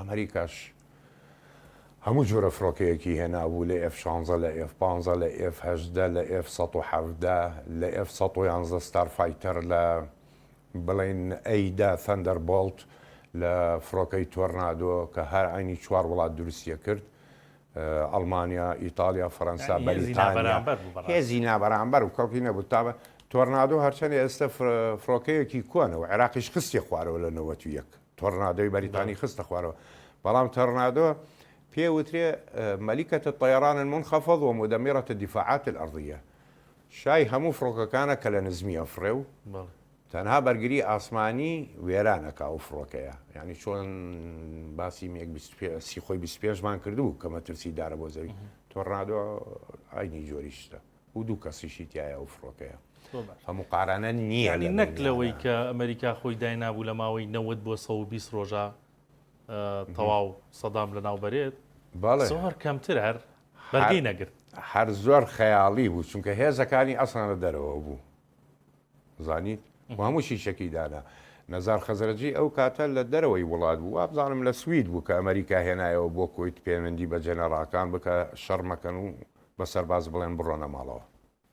ئەمریکاش هەموو جۆرە فڕۆکەیەکی هێنابوو لە F-16 لە F-15 لە F-18 لە F-117 لە F-111 ستارفایتەر لە بڵێن ئەیدا ثەندەربۆڵت لە فڕۆکەی تۆرنادۆ کە هەر عینی 4 وڵات دروستیە کرد ئەڵمانیا، ئیتالیا، فەڕەنسا، بەریتانیا هێزی نابەرامبەر و کەڵکی نەبوو تا تۆرنادۆ هەرچەندی ئێستا فڕۆکەیەکی کۆنە و عێراقیش خستی خوارەوە لە 91 تۆرنادۆی بەریتانی خستە خوارەوە بەڵام تۆرنادۆ پێوترێ مەلیکەتە الطيران المنخفض ومدمرة الدفاعات الأرضية شای هەموو فڕۆکەکانە کە لە نزمی ئەفڕێ و تەنها بەرگری ئاسمانی وێرانەکە و فڕۆکەیە یعنی چۆن باسی سی خۆی 25مان کردو کە مەترسی دارە بۆ زەوی تۆرنادۆ ئاینی جۆریشتە و دوو کەسیشی تایە و فڕۆکەیە هەموو قارانە نییە نەک لەوەی کە ئەمریکا خۆی داینابوو لە ماوەی 90 بۆ 120 ڕۆژە تەواو سەدام لە ناوبەرێت زۆر کەمتر هەر بەرگەی نەگرت هەر زۆر خەیاڵی بوو چونکە هێزەکانی ئەسانە دەرەوە بوو زانیت هەموو شیشەکی دانا نەزار خەزرەجی ئەو کاتە لە دەرەوەی وڵات بوو وابزانم لە سوید بوو کە ئەمریکا هێنایەوە بۆ کۆیت پەیوەندی بە جەنەڕاکان بکە شەڕ مەکەن و بە سەرباز بڵێن بڕۆنە ماڵەوە